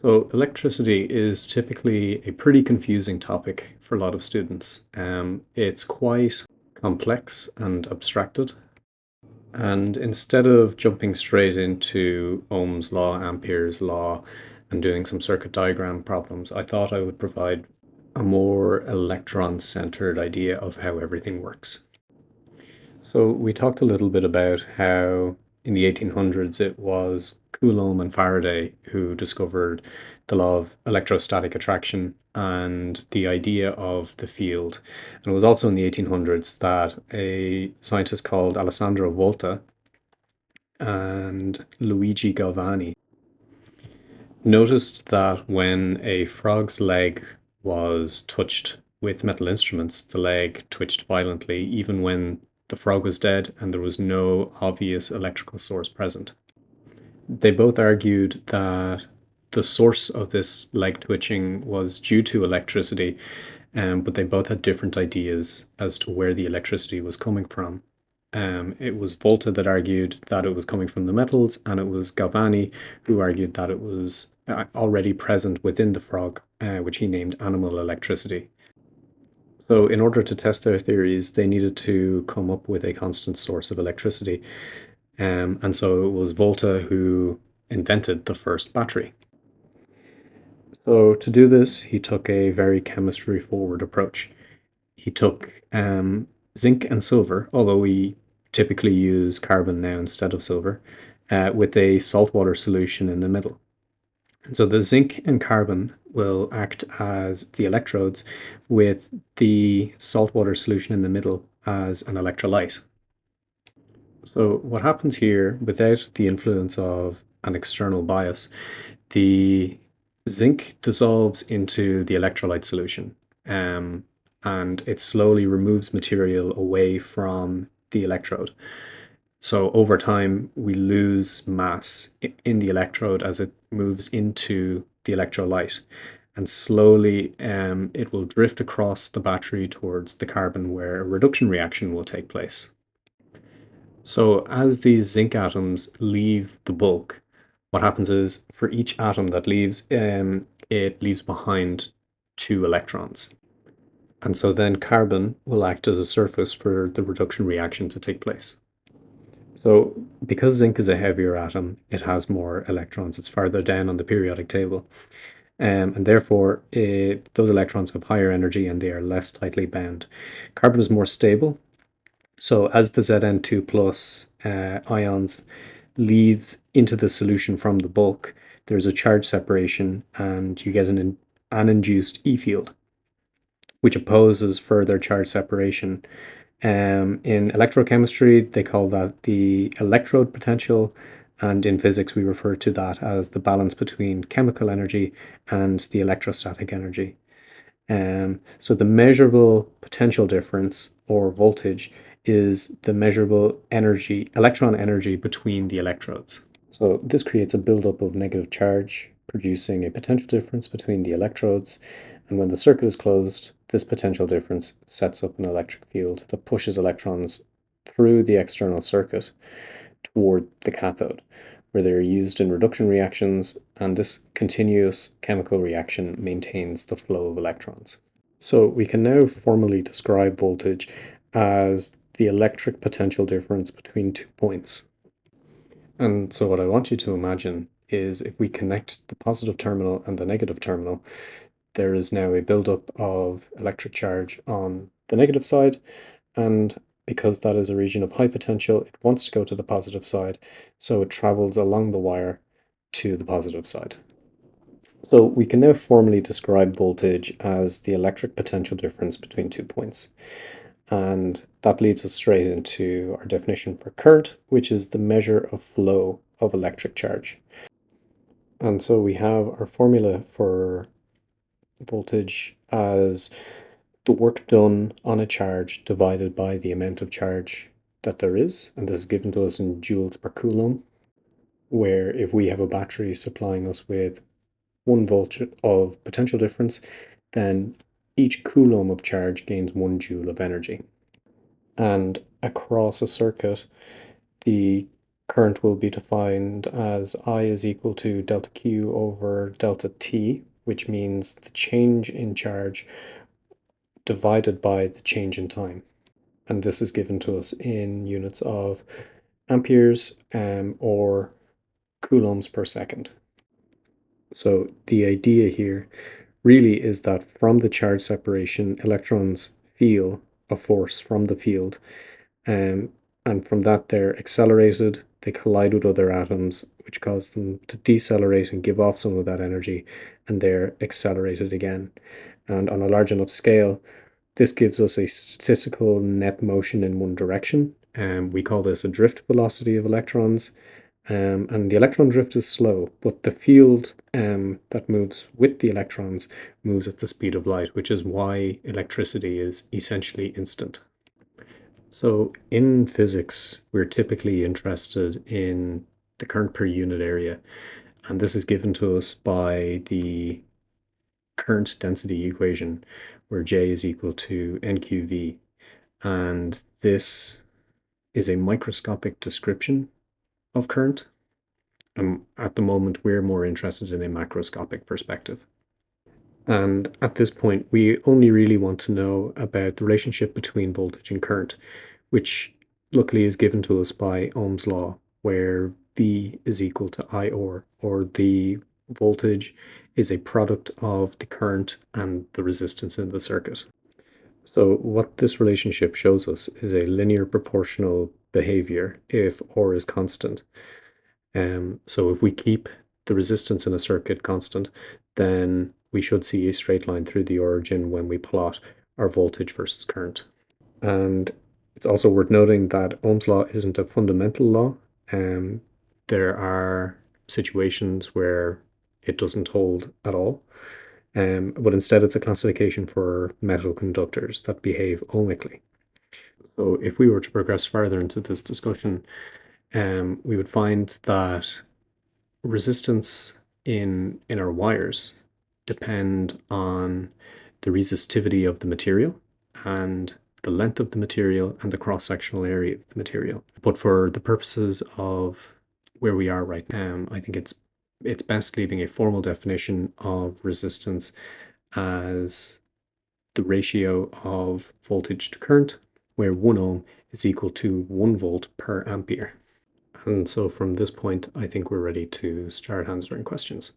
So electricity is typically a pretty confusing topic for a lot of students. It's quite complex and abstracted. And instead of jumping straight into Ohm's law, Ampere's law, and doing some circuit diagram problems, I thought I would provide a more electron-centered idea of how everything works. So we talked a little bit about how in the 1800s it was Coulomb and Faraday who discovered the law of electrostatic attraction and the idea of the field. And it was also in the 1800s that a scientist called Alessandro Volta and Luigi Galvani noticed that when a frog's leg was touched with metal instruments, the leg twitched violently, even when the frog was dead and there was no obvious electrical source present. They both argued that the source of this leg twitching was due to electricity, but they both had different ideas as to where the electricity was coming from. It was Volta that argued that it was coming from the metals, and it was Galvani who argued that it was already present within the frog, which he named animal electricity. So, in order to test their theories, they needed to come up with a constant source of electricity. And so it was Volta who invented the first battery. So, to do this, he took a very chemistry forward approach. He took zinc and silver, although we typically use carbon now instead of silver, with a saltwater solution in the middle. And so the zinc and carbon will act as the electrodes, with the saltwater solution in the middle as an electrolyte. So what happens here, without the influence of an external bias, the zinc dissolves into the electrolyte solution, and it slowly removes material away from the electrode. So over time, we lose mass in the electrode as it moves into the electrolyte. And slowly, it will drift across the battery towards the carbon where a reduction reaction will take place. So as these zinc atoms leave the bulk, what happens is for each atom that leaves, it leaves behind two electrons. And so then carbon will act as a surface for the reduction reaction to take place. So because zinc is a heavier atom, it has more electrons. It's farther down on the periodic table. And therefore, those electrons have higher energy and they are less tightly bound. Carbon is more stable. So as the Zn2 plus ions leave into the solution from the bulk, there's a charge separation and you get an induced E field, which opposes further charge separation. In electrochemistry, they call that the electrode potential, and in physics, we refer to that as the balance between chemical energy and the electrostatic energy. So the measurable potential difference or voltage is the measurable energy, electron energy between the electrodes. So this creates a buildup of negative charge, producing a potential difference between the electrodes. And when the circuit is closed, this potential difference sets up an electric field that pushes electrons through the external circuit toward the cathode, where they're used in reduction reactions, and this continuous chemical reaction maintains the flow of electrons. So we can now formally describe voltage as the electric potential difference between 2 points. And so what I want you to imagine is if we connect the positive terminal and the negative terminal, there is now a buildup of electric charge on the negative side, and because that is a region of high potential, it wants to go to the positive side, so it travels along the wire to the positive side. So we can now formally describe voltage as the electric potential difference between 2 points. And that leads us straight into our definition for current, which is the measure of flow of electric charge. And so we have our formula for voltage as the work done on a charge divided by the amount of charge that there is. And this is given to us in joules per coulomb, where if we have a battery supplying us with 1 volt of potential difference, then each coulomb of charge gains 1 joule of energy. And across a circuit, the Current will be defined as I is equal to delta Q over delta T, which means the change in charge divided by the change in time. And this is given to us in units of amperes or coulombs per second. So the idea here really is that from the charge separation, electrons feel a force from the field, um, and from that they're accelerated, they collide with other atoms, which cause them to decelerate and give off some of that energy, and they're accelerated again. And on a large enough scale, this gives us a statistical net motion in one direction. We call this a drift velocity of electrons. And the electron drift is slow, but the field that moves with the electrons moves at the speed of light, which is why electricity is essentially instant. So in physics, we're typically interested in the current per unit area, and this is given to us by the current density equation, where J is equal to NQV. And this is a microscopic description of current. At the moment, we're more interested in a macroscopic perspective. And at this point, we only really want to know about the relationship between voltage and current, which luckily is given to us by Ohm's law, where V is equal to I or the voltage is a product of the current and the resistance in the circuit. So what this relationship shows us is a linear proportional behavior if R is constant. So if we keep the resistance in a circuit constant, then we should see a straight line through the origin when we plot our voltage versus current. And it's also worth noting that Ohm's law isn't a fundamental law. Um, there are situations where it doesn't hold at all, but instead it's a classification for metal conductors that behave ohmically. So if we were to progress further into this discussion, we would find that resistance in our wires depend on the resistivity of the material and the length of the material and the cross-sectional area of the material. But for the purposes of where we are right now, I think it's best leaving a formal definition of resistance as the ratio of voltage to current, where 1 ohm is equal to 1 volt per ampere. And so from this point, I think we're ready to start answering questions.